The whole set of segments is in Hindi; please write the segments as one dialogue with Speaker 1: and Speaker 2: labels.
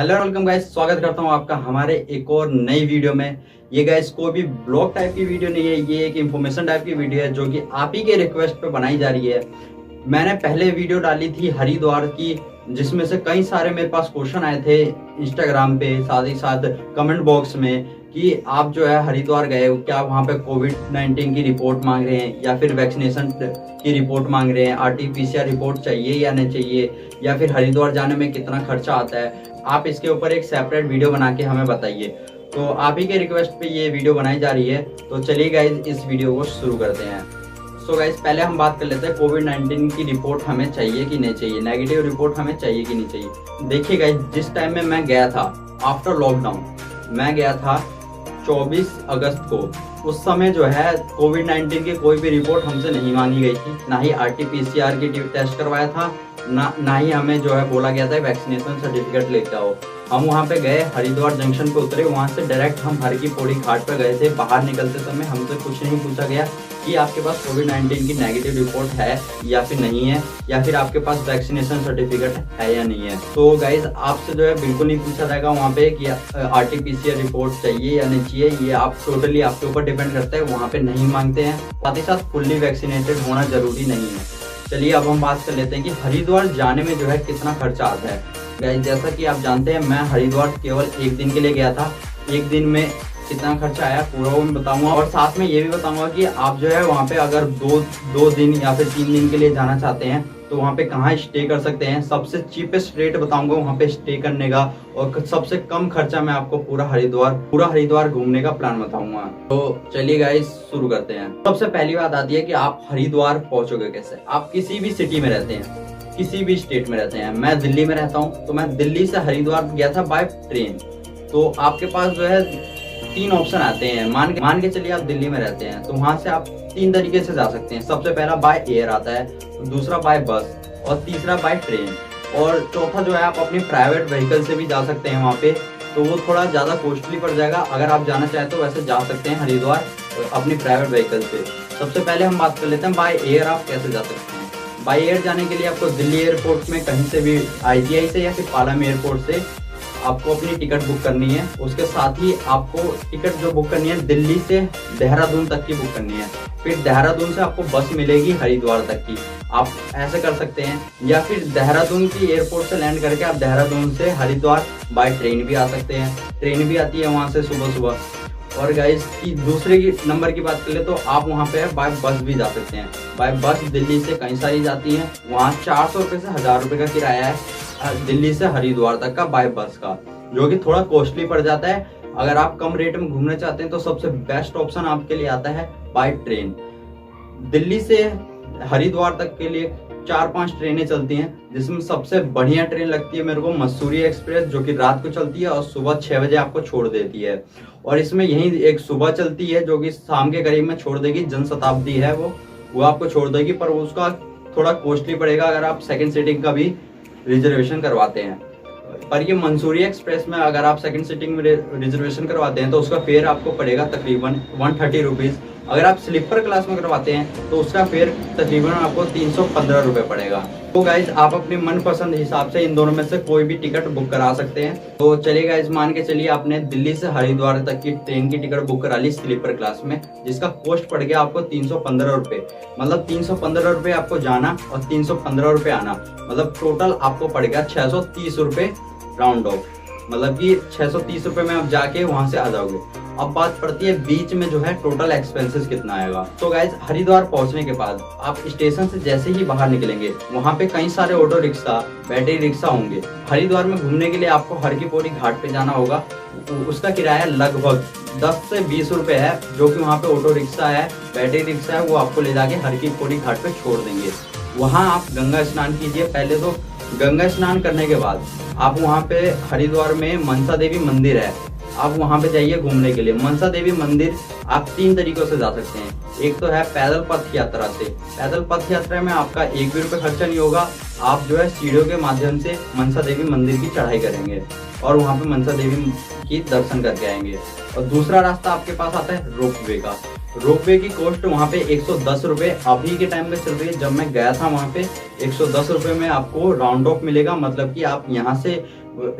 Speaker 1: हेलो वेलकम गाइस, स्वागत करता हूं आपका हमारे एक और नई वीडियो में। ये गाइस कोई भी ब्लॉग टाइप की वीडियो नहीं है, ये एक इन्फॉर्मेशन टाइप की वीडियो है जो कि आप ही के रिक्वेस्ट पे बनाई जा रही है। मैंने पहले वीडियो डाली थी हरिद्वार की, जिसमें से कई सारे मेरे पास क्वेश्चन आए थे इंस्टाग्राम पे, साथ ही साथ कमेंट बॉक्स में कि आप जो है हरिद्वार गए हो, क्या वहाँ पे कोविड-19 की रिपोर्ट मांग रहे हैं या फिर वैक्सीनेशन की रिपोर्ट मांग रहे हैं, आरटीपीसीआर रिपोर्ट चाहिए या नहीं चाहिए, या फिर हरिद्वार जाने में कितना खर्चा आता है। आप इसके ऊपर एक सेपरेट वीडियो बना के हमें बताइए। तो आप ही के रिक्वेस्ट पे ये वीडियो बनाई जा रही है। तो चलिए गाइज इस वीडियो को शुरू करते हैं। सो गाइज पहले हम बात कर लेते हैं कोविड-19 की रिपोर्ट हमें चाहिए कि नहीं चाहिए, नेगेटिव रिपोर्ट हमें चाहिए कि नहीं चाहिए। देखिए गाइज, जिस टाइम में मैं गया था आफ्टर लॉकडाउन, मैं गया था 24 अगस्त को। उस समय जो है कोविड-19 की कोई भी रिपोर्ट हमसे नहीं मांगी गई थी, ना ही आरटीपीसीआर की टेस्ट करवाया था, ना ही हमें जो है बोला गया था वैक्सीनेशन सर्टिफिकेट लेके आओ। हम वहाँ पे गए, हरिद्वार जंक्शन पे उतरे, वहाँ से डायरेक्ट हम हर की पौड़ी घाट पर गए थे। बाहर निकलते समय हमसे कुछ नहीं पूछा गया कि आपके पास कोविड-19 की नेगेटिव रिपोर्ट है या फिर नहीं है, या फिर आपके पास वैक्सीनेशन सर्टिफिकेट है या नहीं है। तो गाइज आपसे जो है बिल्कुल नहीं पूछा जाएगा वहाँ पे कि आरटीपीसीआर रिपोर्ट चाहिए या नहीं चाहिए। ये आप टोटली आपके ऊपर डिपेंड करता है, वहाँ पे नहीं मांगते हैं। साथ ही साथ फुल्ली वैक्सीनेटेड होना जरूरी नहीं है। चलिए अब हम बात कर लेते हैं कि हरिद्वार जाने में जो है कितना खर्चा आता है। गाइस जैसा कि आप जानते हैं, मैं हरिद्वार केवल एक दिन के लिए गया था। एक दिन में कितना खर्चा आया पूरा वो मैं बताऊंगा, और साथ में ये भी बताऊंगा कि आप जो है वहाँ पे अगर दो दिन या फिर 3 दिन के लिए जाना चाहते हैं तो वहाँ पे कहाँ स्टे कर सकते हैं। सबसे चीपेस्ट रेट बताऊंगा वहाँ पे स्टे करने का, और सबसे कम खर्चा में आपको पूरा हरिद्वार घूमने का प्लान बताऊंगा। तो चलिए गाइस शुरू करते हैं। सबसे पहली बात आती है कि आप हरिद्वार पहुंचोगे कैसे। आप किसी भी सिटी में रहते हैं, किसी भी स्टेट में रहते हैं, मैं दिल्ली में रहता हूँ तो मैं दिल्ली से हरिद्वार गया था बाय ट्रेन। तो आपके पास जो है 3 ऑप्शन आते हैं। मान के चलिए आप दिल्ली में रहते हैं तो वहां से आप 3 तरीके से जा सकते हैं। सबसे पहला बाय एयर आता है, दूसरा बाय बस, और तीसरा बाय ट्रेन, और चौथा जो है आप अपनी प्राइवेट व्हीकल से भी जा सकते हैं वहाँ पे। तो वो थोड़ा ज़्यादा कॉस्टली पड़ जाएगा। अगर आप जाना चाहें तो वैसे जा सकते हैं हरिद्वार अपनी प्राइवेट व्हीकल से। सबसे पहले हम बात कर लेते हैं बाय एयर आप कैसे जा सकते हैं। बाय एयर जाने के लिए आपको दिल्ली एयरपोर्ट में कहीं से भी IGI से या फिर पालम एयरपोर्ट से आपको अपनी टिकट बुक करनी है। उसके साथ ही आपको टिकट जो बुक करनी है दिल्ली से देहरादून तक की बुक करनी है। फिर देहरादून से आपको बस मिलेगी हरिद्वार तक की। आप ऐसे कर सकते हैं, या फिर देहरादून की एयरपोर्ट से लैंड करके आप देहरादून से हरिद्वार बाय ट्रेन भी आ सकते हैं। ट्रेन भी आती है वहाँ से सुबह सुबह। और गाइस की दूसरे की नंबर की बात कर ले तो आप वहाँ पे बाय बस भी जा सकते हैं। बाय बस दिल्ली से कई सारी जाती हैं, वहाँ 400 रुपये से 1000 रुपये का किराया है दिल्ली से हरिद्वार तक का बाय बस का, जो कि थोड़ा कॉस्टली पड़ जाता है। अगर आप कम रेट में घूमना चाहते हैं तो सबसे बेस्ट ऑप्शन आपके लिए आता है बाय ट्रेन। दिल्ली से हरिद्वार तक के लिए 4-5 ट्रेनें चलती हैं, जिसमें सबसे बढ़िया ट्रेन लगती है मेरे को मसूरी एक्सप्रेस, जो कि रात को चलती है और सुबह 6 बजे आपको छोड़ देती है। और इसमें यही एक सुबह चलती है जो कि शाम के करीब में छोड़ देगी, जनशताब्दी है वो आपको छोड़ देगी, पर उसका थोड़ा कॉस्टली पड़ेगा अगर आप सेकंड सीटिंग का भी रिजर्वेशन करवाते हैं। पर ये मंसूरी एक्सप्रेस में अगर आप सेकंड सीटिंग में रिजर्वेशन करवाते हैं तो उसका फेयर आपको पड़ेगा तकरीबन 130 रुपीज़। अगर आप स्लीपर क्लास में करवाते हैं तो उसका फेयर तकरीबन आपको 315 रुपये पड़ेगा। तो गाइज आप अपने मनपसंद हिसाब से इन दोनों में से कोई भी टिकट बुक करा सकते हैं। तो चलिए गाइज मान के चलिए आपने दिल्ली से हरिद्वार तक की ट्रेन की टिकट बुक करा ली स्लीपर क्लास में, जिसका कॉस्ट पड़ गया आपको 315 रुपये। मतलब 315 रुपये आपको जाना और 315 रुपये आना, मतलब टोटल आपको पड़ गया 630 रुपये राउंड ऑफ। मतलब कि 630 रुपये में आप जाके वहां से आ जाओगे। अब बात पड़ती है बीच में जो है टोटल एक्सपेंसेस कितना आएगा। तो गाइज हरिद्वार पहुंचने के बाद आप स्टेशन से जैसे ही बाहर निकलेंगे वहां पे कई सारे ऑटो रिक्शा, बैटरी रिक्शा होंगे। हरिद्वार में घूमने के लिए आपको हर की पौड़ी घाट पे जाना होगा। उसका किराया लगभग 10 से 20 रुपये है, जो कि वहाँ पे ऑटो रिक्शा है, बैटरी रिक्शा है, वो आपको ले जाके हर की पौड़ी घाट पे छोड़ देंगे। वहाँ आप गंगा स्नान कीजिए। पहले तो गंगा स्नान करने के बाद आप वहाँ पे हरिद्वार में मनसा देवी मंदिर है, आप वहाँ पे जाइए घूमने के लिए। मनसा देवी मंदिर आप 3 तरीकों से जा सकते हैं। एक तो है पैदल पथ यात्रा से। पैदल पथ यात्रा में आपका 1 भी रुपये खर्चा नहीं होगा। आप जो है सीढ़ियों के माध्यम से मनसा देवी मंदिर की चढ़ाई करेंगे और वहाँ पे मनसा देवी की दर्शन करके आएंगे। और दूसरा रास्ता आपके पास आता है रोपवे का। रोपवे की कॉस्ट वहाँ पे 110 रुपये अभी के टाइम में चल रही है। जब मैं गया था वहाँ पे 110 रुपये में आपको राउंड ऑफ मिलेगा। मतलब कि आप यहाँ से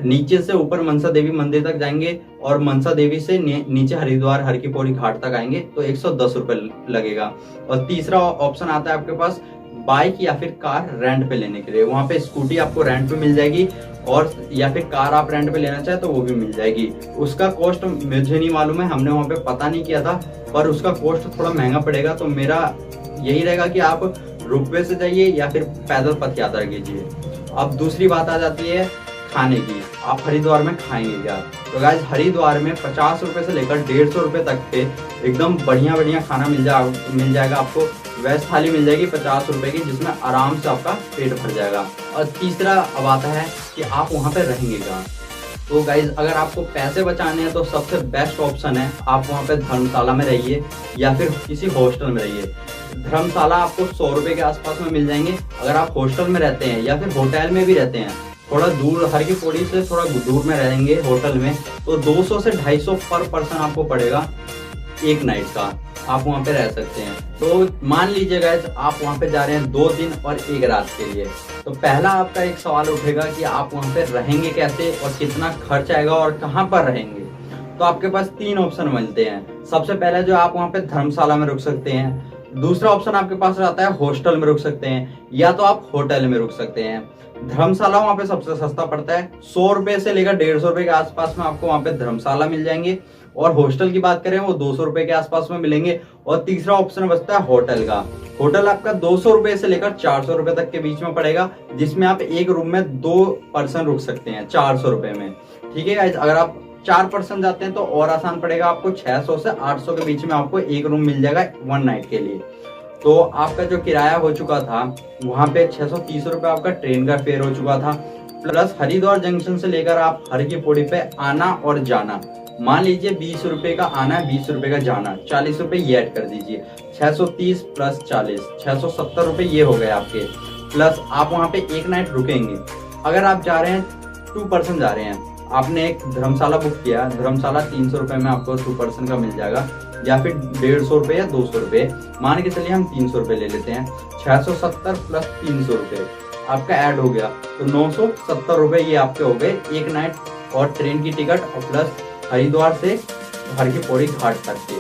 Speaker 1: नीचे से ऊपर मनसा देवी मंदिर तक जाएंगे और मनसा देवी से नीचे हरिद्वार हर की पौड़ी घाट तक आएंगे तो 110 रुपये लगेगा। और तीसरा ऑप्शन आता है आपके पास बाइक या फिर कार रेंट पे लेने के लिए। वहाँ पे स्कूटी आपको रेंट पे मिल जाएगी और या फिर कार आप रेंट पे लेना चाहे तो वो भी मिल जाएगी। उसका कॉस्ट मुझे नहीं मालूम है, हमने वहाँ पे पता नहीं किया था, पर उसका कॉस्ट थोड़ा महंगा पड़ेगा। तो मेरा यही रहेगा कि आप रोपवे से जाइए या फिर पैदल पथ यात्रा कीजिए। अब दूसरी बात आ जाती है खाने की, आप हरिद्वार में खाएंगे क्या? तो गाइस हरिद्वार में 50 रुपए से लेकर 150 रुपए तक पे एकदम बढ़िया बढ़िया खाना मिल जाएगा आपको। वेज थाली मिल जाएगी 50 रुपए की, जिसमें आराम से आपका पेट भर जाएगा। और तीसरा अब आता है कि आप वहाँ पे रहेंगे कहाँ। तो गाइज अगर आपको पैसे बचाने हैं तो सबसे बेस्ट ऑप्शन है आप वहाँ पे धर्मशाला में रहिए या फिर किसी हॉस्टल में रहिए। धर्मशाला आपको 100 रुपए के आसपास में मिल जाएंगे। अगर आप हॉस्टल में रहते हैं या फिर होटल में भी रहते हैं, थोड़ा दूर हर की पौड़ी से थोड़ा दूर में रहेंगे होटल में, तो 200 से 250 पर पर्सन आपको पड़ेगा एक नाइट का। आप वहाँ पे रह सकते हैं। तो मान लीजिए गाइस आप वहाँ पे जा रहे हैं 2 दिन और 1 रात के लिए, तो पहला आपका एक सवाल उठेगा कि आप वहाँ पे रहेंगे कैसे और कितना खर्च आएगा और कहाँ पर रहेंगे। तो आपके पास 3 ऑप्शन मिलते हैं। सबसे पहले जो आप वहाँ पे धर्मशाला में रुक सकते हैं। दूसरा ऑप्शन आपके पास रहता है हॉस्टल में रुक सकते हैं, या तो आप होटल में रुक सकते हैं। धर्मशाला वहाँ पे सबसे सस्ता पड़ता है, 100 रुपए से लेकर 150 रुपए के आसपास में आपको वहाँ पे धर्मशाला मिल जाएंगे। और हॉस्टल की बात करें वो 200 रुपए के आसपास में मिलेंगे। और तीसरा ऑप्शन बचता है होटल का। होटल आपका 200 रुपए से लेकर 400 रुपए तक के बीच में पड़ेगा, जिसमें आप एक रूम में 2 पर्सन रुक सकते हैं 400 रुपए में। ठीक है गाइस, अगर आप 4 पर्सन जाते हैं तो और आसान पड़ेगा, आपको 600 से 800 के बीच में आपको एक रूम मिल जाएगा 1 नाइट के लिए। तो आपका जो किराया हो चुका था वहाँ पे 630 रुपए आपका ट्रेन का फेयर हो चुका था, प्लस हरिद्वार जंक्शन से लेकर आप हर की पौड़ी पे आना और जाना, मान लीजिए 20 रुपए का आना, 20 रुपए का जाना, 40 रुपए ये ऐड कर दीजिए। 630 प्लस 40 670 रुपए ये हो गए आपके। प्लस आप वहाँ पे एक नाइट रुकेंगे। अगर आप जा रहे हैं 2 पर्सन जा रहे हैं, आपने एक धर्मशाला बुक किया, धर्मशाला 300 रुपए में आपको 2 पर्सन का मिल जाएगा, या फिर 150 रुपए या 200 रुपए, मान के चलिए हम 300 रुपए ले लेते हैं। 670 प्लस 300 रुपए आपका ऐड हो गया, तो 970 रुपए ये आपके हो गए एक नाइट और ट्रेन की टिकट और प्लस हरिद्वार से हर की पौड़ी घाट तक के।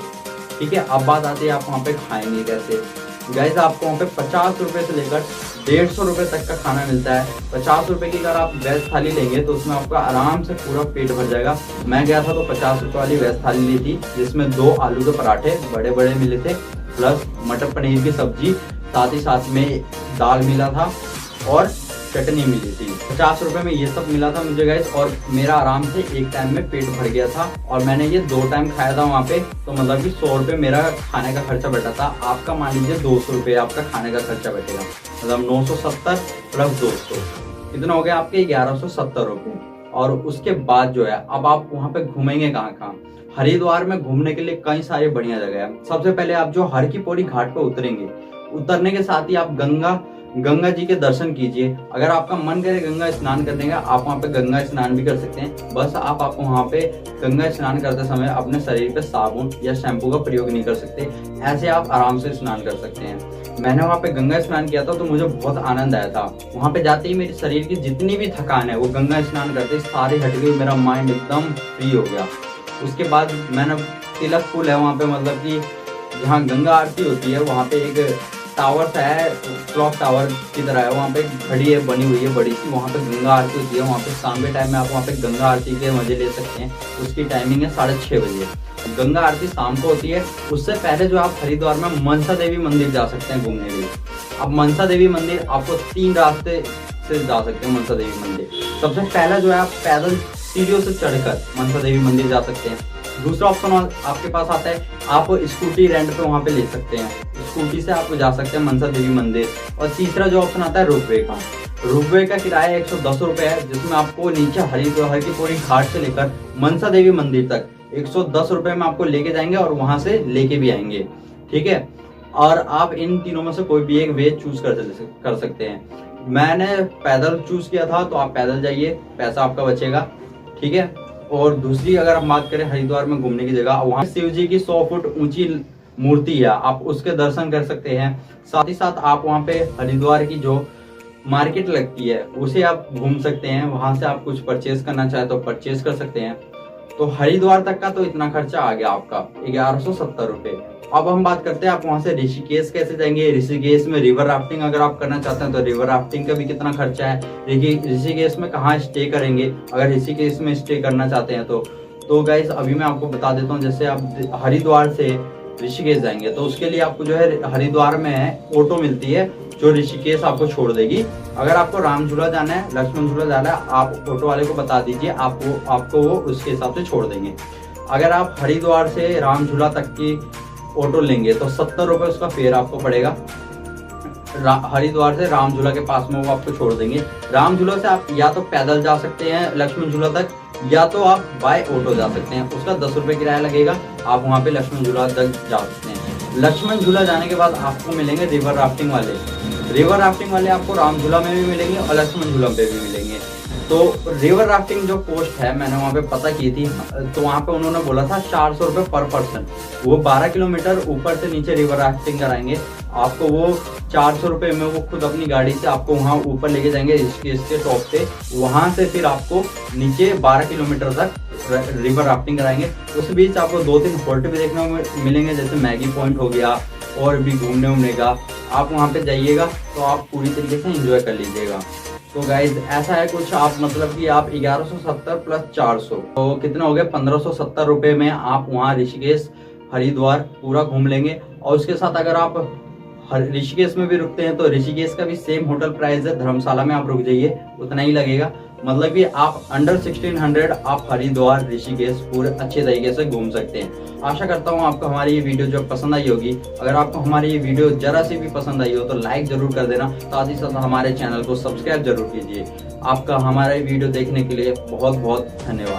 Speaker 1: ठीक है, अब बात आती है आप वहाँ पे खाएंगे कैसे। गाइस आपको वहाँ पे 50 रुपए से लेकर 150 रुपए तक का खाना मिलता है। 50 रुपए की अगर आप वेज थाली लेंगे तो उसमें आपका आराम से पूरा पेट भर जाएगा। मैं गया था तो 50 रुपए वाली वेज थाली ली थी, जिसमें 2 आलू के पराठे बड़े बड़े मिले थे, प्लस मटर पनीर की सब्जी, साथ ही साथ में दाल मिला था और चटनी मिली थी। 50 रुपए में ये सब मिला था मुझे गाइस, और मेरा आराम से एक टाइम में पेट भर गया था। और मैंने ये 2 टाइम खाया था वहाँ पे, तो मतलब कि 100 रुपए मेरा खाने का खर्चा बैठा था। आपका मान लीजिए 200 रुपए आपका खाने का खर्चा बैठेगा, मतलब 970 प्लस 200 कितना हो गया आपके 1170 रुपए। और उसके बाद जो है अब आप वहाँ पे घूमेंगे कहाँ कहाँ। हरिद्वार में घूमने के लिए कई सारे बढ़िया जगह है। सबसे पहले आप जो हर की पौड़ी घाट पे उतरेंगे, उतरने के साथ ही आप गंगा जी के दर्शन कीजिए। अगर आपका मन करे गंगा स्नान करने का, आप वहाँ पे गंगा स्नान भी कर सकते हैं। बस आप वहाँ पे गंगा स्नान करते समय अपने शरीर पे साबुन या शैम्पू का प्रयोग नहीं कर सकते, ऐसे आप आराम से स्नान कर सकते हैं। मैंने वहाँ पे गंगा स्नान किया था तो मुझे बहुत आनंद आया था। वहाँ पे जाते ही मेरे शरीर की जितनी भी थकान है वो गंगा स्नान करते ही सारी हट गई, मेरा माइंड एकदम फ्री हो गया। उसके बाद मैंने तिलक पुल है वहाँ पे, मतलब कि जहाँ गंगा आरती होती है वहाँ पे एक टावर सा है, क्लॉक टावर की तरह है, वहाँ पे घड़ी है बनी हुई है बड़ी सी, वहाँ पे गंगा आरती होती है। वहाँ पे शाम के टाइम में आप वहाँ पे गंगा आरती के मजे ले सकते हैं। उसकी टाइमिंग है 6:30 बजे। गंगा आरती शाम को होती है। उससे पहले जो आप हरिद्वार में मनसा देवी मंदिर जा सकते हैं घूमने के लिए। अब मनसा देवी मंदिर आपको 3 रास्ते से जा सकते हैं। मनसा देवी मंदिर सबसे पहला जो है आप पैदल सीढ़ियों से चढ़कर मनसा देवी मंदिर जा सकते हैं। दूसरा ऑप्शन आपके पास आता है आप स्कूटी रेंट पे वहाँ पे ले सकते हैं, स्कूटी से आप जा सकते हैं मनसा देवी मंदिर। और तीसरा जो ऑप्शन आता है रोपवे का। रोपवे का किराया 110 रुपये है, जिसमें आपको नीचे हरिद्वार की पौड़ी घाट से लेकर मनसा देवी मंदिर तक 110 रुपये में आपको लेके जाएंगे और वहाँ से लेके भी आएंगे। ठीक है, और आप इन तीनों में से कोई भी एक वे चूज कर सकते हैं। मैंने पैदल चूज किया था, तो आप पैदल जाइए, पैसा आपका बचेगा। ठीक है, और दूसरी अगर हम बात करें हरिद्वार में घूमने की जगह, वहाँ शिव जी की 100 फुट ऊंची मूर्ति है, आप उसके दर्शन कर सकते हैं। साथ ही साथ आप वहाँ पे हरिद्वार की जो मार्केट लगती है, उसे आप घूम सकते हैं, वहां से आप कुछ परचेज करना चाहे तो परचेज कर सकते हैं। तो हरिद्वार तक का तो इतना खर्चा आ गया आपका 1170 रुपये। अब हम बात करते हैं आप वहां से ऋषिकेश कैसे जाएंगे। ऋषिकेश में रिवर राफ्टिंग अगर आप करना चाहते हैं तो रिवर राफ्टिंग का भी कितना खर्चा है, ऋषिकेश में कहाँ स्टे करेंगे अगर ऋषिकेश में स्टे करना चाहते हैं तो गाइस अभी मैं आपको बता देता हूँ। जैसे आप हरिद्वार से ऋषिकेश जाएंगे तो उसके लिए आपको जो है हरिद्वार में ऑटो मिलती है जो ऋषिकेश आपको छोड़ देगी। अगर आपको राम झूला जाना है, लक्ष्मण झूला जाना है, आप ऑटो वाले को बता दीजिए, आपको वो उसके हिसाब से छोड़ देंगे। अगर आप हरिद्वार से राम झूला तक की ऑटो लेंगे तो 70 रुपये उसका फेयर आपको पड़ेगा। हरिद्वार से राम झूला के पास में वो आपको छोड़ देंगे। राम झूला से आप या तो पैदल जा सकते हैं लक्ष्मण झूला तक, या तो आप बाय ऑटो जा सकते हैं। उसका 10 रुपये किराया लगेगा, आप वहाँ पे लक्ष्मण झूला तक जा सकते हैं। लक्ष्मण झूला जाने के बाद आपको मिलेंगे रिवर राफ्टिंग वाले। रिवर राफ्टिंग वाले आपको राम झूला में भी मिलेंगे और लक्ष्मण झूला पे भी मिलेंगे। तो रिवर राफ्टिंग जो कॉस्ट है मैंने वहाँ पे पता की थी, तो वहाँ पे उन्होंने बोला था 400 रुपये पर पर्सन। वो 12 किलोमीटर ऊपर से नीचे रिवर राफ्टिंग कराएंगे आपको। वो 400 रुपये में वो खुद अपनी गाड़ी से आपको वहाँ ऊपर लेके जाएंगे ऋषिकेश के टॉप पे। वहाँ से फिर आपको नीचे 12 किलोमीटर तक रिवर राफ्टिंग कराएंगे। उस बीच आपको 2-3 फोर्ट भी देखने को मिलेंगे, जैसे मैगी पॉइंट हो गया और भी घूमने का। आप वहाँ पे जाइएगा तो आप पूरी तरीके से एंजॉय कर लीजिएगा। तो गाइज ऐसा है कुछ, आप मतलब कि आप 1170 प्लस 400 तो कितना हो गया 1570 रुपये में आप वहाँ ऋषिकेश हरिद्वार पूरा घूम लेंगे। और उसके साथ अगर आप ऋषिकेश में भी रुकते हैं तो ऋषिकेश का भी सेम होटल प्राइस है, धर्मशाला में आप रुक जाइए उतना ही लगेगा। मतलब कि आप अंडर 1600 आप हरिद्वार ऋषिकेश पूरे अच्छे तरीके से घूम सकते हैं। आशा करता हूँ आपको हमारी ये वीडियो जो पसंद आई होगी। अगर आपको हमारी ये वीडियो जरा सी भी पसंद आई हो तो लाइक जरूर कर देना, साथ ही साथ हमारे चैनल को सब्सक्राइब जरूर कीजिए। आपका हमारे वीडियो देखने के लिए बहुत बहुत धन्यवाद।